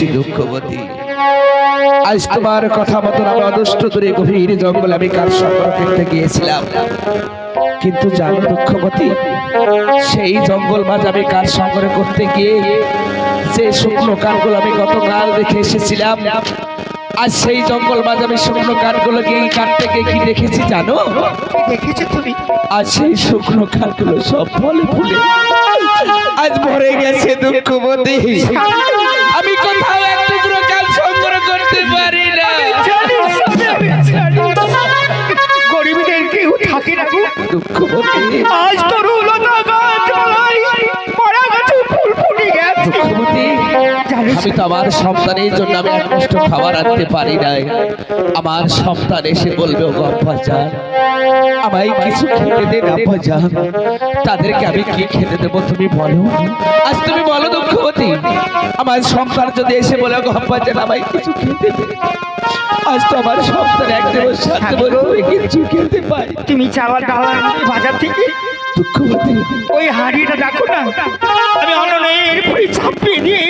পেয়েছি দুঃখবতী। আজ তোমার কথা মতন আমি অদৃষ্ট দূরে গভীর জঙ্গলে আমি কার সংগ্রহ করতে গিয়েছিলাম, কিন্তু জানো দুঃখবতী, সেই জঙ্গল মাঝে আমি কার সংগ্রহ করতে গিয়ে যে শুকনো কাঠগুলো আমি গতকাল দেখে এসেছিলাম, আজ সেই জঙ্গল মাঝে আমি শুকনো কাঠগুলো গিয়ে কাটতে গিয়ে কি দেখেছি জানো? দেখেছো তুমি? আজ সেই শুকনো কাঠগুলো সব ফলে ফুলে আজ ভরে গেছে দুঃখবতী। আমি কোথাও এক টুকরো কাঠ সংগ্রহ করতে পারি না। গরিবদের কেউ থাকে না দুঃখবতী, আজ তোর লতা গাছ মরা গাছে ফুল ফুটে গেছে। দুঃখবতী, আমি তো আমার সন্তানের জন্য আমি এক কষ্ট খাবার আনতে পারি নাই। আমার সন্তান এসে বলবে, ও আব্বাজান আমায় কিছু খেতে দেন আব্বাজান। তাদেরকে আমি কি খেতে দেবো তুমি বলো? আজ তুমি বলো দুঃখবতী, আমার সন্তান যদি এসে বলে, ও আব্বাজান আমায় কিছু খেতে দেন, আজ তো আমার সন্তান একদম সাথে বলবে কিছু খেতে পাই। তুমি চাওয়ার ডালা বাজার থেকে দুঃখবতী, ওই হাড়িটা দেখো না, আমি অননের পুরি চাপিয়ে দিয়ে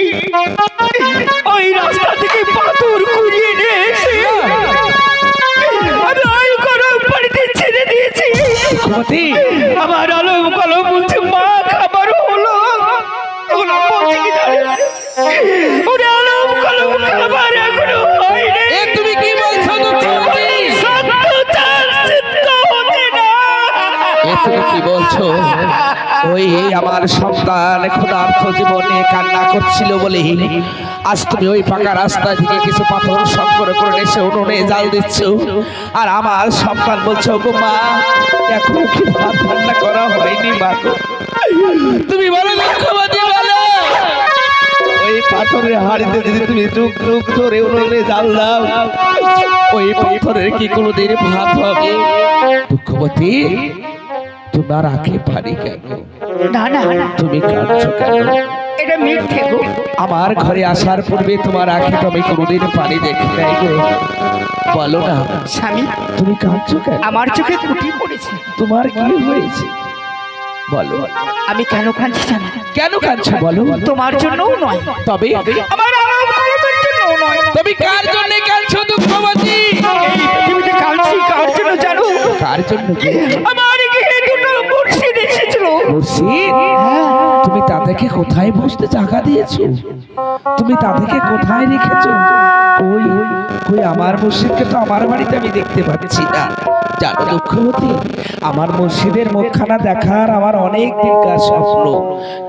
ওই রাস্তা থেকে পাথর কুড়িয়ে নিয়ে এসে আমি ওই গরম পানিতে ছেড়ে দিয়েছি। দুঃখবতী, আমার আলম কলম বলছে মা খাবার হলো, ওরা বলছে কি জানে, ওরে আলম কলম খাবার এখনো হয়নি। এ তুমি কি বলছো দুঃখবতী? সত্যতার সিদ্ধ হতে না। এ তুমি কি বলছো? ওই আমার সন্তান ক্ষুধার্ত জীবনে কান্না করছিল বলে আজ তুমি ওই পাকা রাস্তা থেকে কিছু পাথর সংগ্রহ করে এসে উনুনে জাল দিচ্ছ, আর আমার সন্তান বলছো, গো মা এখনো কি ভাত রান্না করা হয়নি মা গো? তুমি বলো দুঃখবতী, বলো ওই পাথরের হাড়িতে যদি তুমি যুগ যুগ ধরে উনুনে জাল দাও, ওই পাথরের কি কোনোদিন ভাত হবে? দুঃখবতী, তোমার আঁখে পানি কেন? না না তুমি কাঁদছো কেন? এটা মিথ্যে গো। আমার ঘরে আসার পূর্বে তোমার আঁখে তো আমি কোনোদিন পানি দেখি নাই গো। বলো না স্বামী, তুমি কাঁদছো কেন? আমার চোখে কুটি পড়েছে। তোমার কি হয়েছে বলো? আমি কেন কাঁদছি জানো? কেন কাঁদছো বলো? তোমার জন্যও নয়, তবে আমার আরাম করার জন্যও নয়। তুমি কার জন্য কাঁদছো দুঃখবতী? এই পৃথিবীতে কাঁদছি কার জন্য জানো? কার জন্য? আমার গৃহে দুটো মুর্শিদ এসেছিল। মুর্শিদ? তুমি তাদেরকে কোথায় বসতে জায়গা দিয়েছো? তুমি তাদেরকে কোথায় রেখেছো? ওই ওই আমার মুর্শিদকে তো আমার বাড়িতে আমি দেখতে পাচ্ছি না। জানো দুঃখবতী, আমার মুর্শিদের মুখখানা দেখার আমার অনেক দিনকার স্বপ্ন,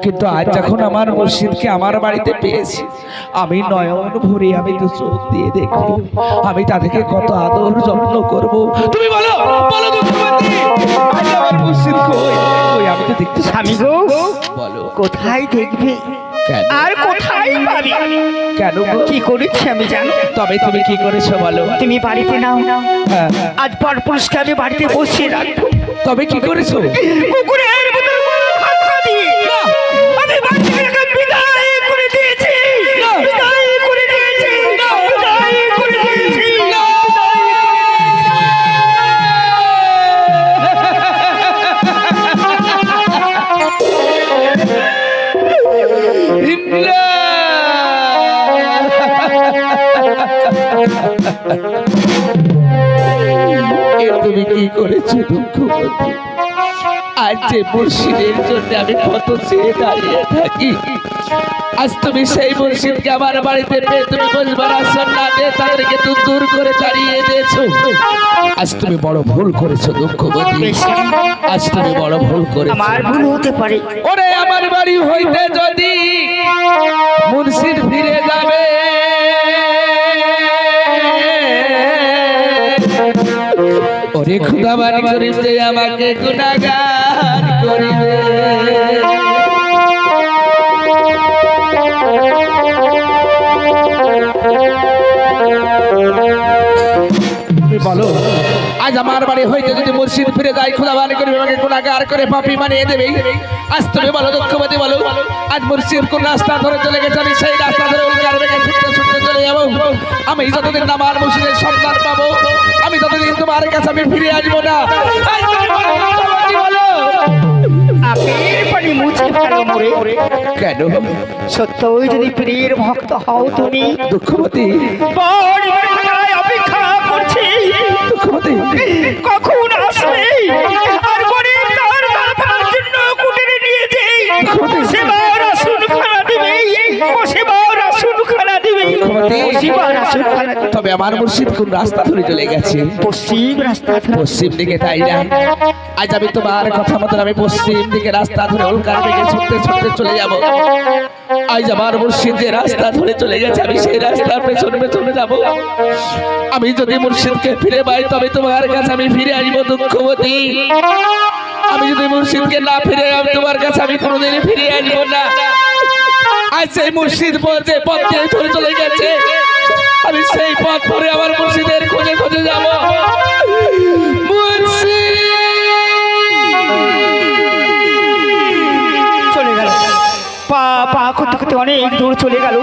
কিন্তু আজ যখন আমার মুর্শিদকে আমার বাড়িতে পেয়েছি, আমি নয়ন ভরে আমি তো চোখ দিয়ে দেখবো, আমি তাদেরকে কত আদর যত্ন করব। তুমি বলো বলো দুঃখবতী, আজ আমার মুর্শিদ কই? কই আমি তো দেখতে স্বামী গো, বলো কোথায় দেখবে কেন? আর কোথায় পাবে? কেন গো? কি করেছি আমি জানো? তবে তুমি কি করেছো বলো? তুমি বাড়িতে নাও, হ্যাঁ, আজ পর পুরুষকে আমি বাড়িতে বসিয়ে রাখবো। তবে কি করেছো? কুকুরের মতো হাত পা দিয়ে আমি বাচ্চাকে বিদায় করে দিয়েছি। বিদায় করে দিয়েছি। বিদায় করে দিয়েছি। তুমি কি করেছো দুঃখবতী? আজ যে মুর্শিদের জন্য আমি কত চেয়ে দাঁড়িয়ে থাকি, আজ তুমি সেই মুর্শিদকে আমার বাড়িতে পেয়ে তুমি বসবার আসন না দিয়ে তাদেরকে দূর দূর করে দাঁড়িয়ে দিয়েছো। আজ তুমি বড় ভুল করেছো দুঃখবতী, আজ তুমি বড় ভুল করেছো। আমার ভুল হতে পারে। ওরে আমার বাড়ি হইতে যদি মুর্শিদ ফিরে যাবে, ওরে খুদাবান করিতে আমাকে গুনাহগার করিবে। বলো আজ আমার বাড়ি হইতে যদি মুর্শিদ ফিরে যায়, খুদাবান করিবে আমাকে গুনাহগার করে পাপী বানিয়ে দেবে। আজ তুমি বলো দুঃখবতী, বলো আজ মুর্শিদ কোন রাস্তা ধরে চলে গেছে, আমি সেই রাস্তা ধরে উল্কার বেগে ছুটতে ছুটতে চলে যাবো। আমি যতদিন না আমার মুর্শিদের সন্ধান পাবো, আমি ততদিন তোমার কাছে আমি ফিরে আসবো না। বলো চোখের পানি মুছে ফেলো মোরে। কেন সত্যই যদি প্রিয়ের ভক্ত হও তুমি, দুঃখবতী বড় বেলায় অপেক্ষা করছি দুঃখবতী কখন আসবে। আর গরিব তার তার জন্য কুটিরে নিয়ে যাই, সেবার আসুন খানা দিবে, ও সেবার আসুন খানা দিবে, ও সেবার আসুন খানা দিবে। তবে আমার মুর্শিদ কোন রাস্তা ধরে চলে গেছে? পশ্চিম রাস্তা ধরে। পশ্চিম দিকে, তাই না? আজ আমি তোমার কথা মতন আমি পশ্চিম দিকে রাস্তা ধরে উল্কার দিকে ছুটতে ছুটতে চলে যাব। আজ আমার মুর্শিদ যে রাস্তা ধরে চলে গেছে, আমি সেই রাস্তার পেছনে পেছনে যাব। আমি যদি মুর্শিদকে ফিরে পাই তবে তোমার কাছে আমি ফিরে আসবো দুঃখবতী। আমি যদি মুর্শিদকে না ফিরে আমি তোমার কাছে আমি কোনোদিনই ফিরে আসবো না। আজ সেই মুর্শিদ যে পথ দিয়ে ধরে চলে গেছে, আমি সেই পথ ধরে আমার মুর্শিদের খোঁজে খোঁজে যাব। মুর্শিদ চলে গেল, পা পা করতে করতে অনেক দূর চলে গেল।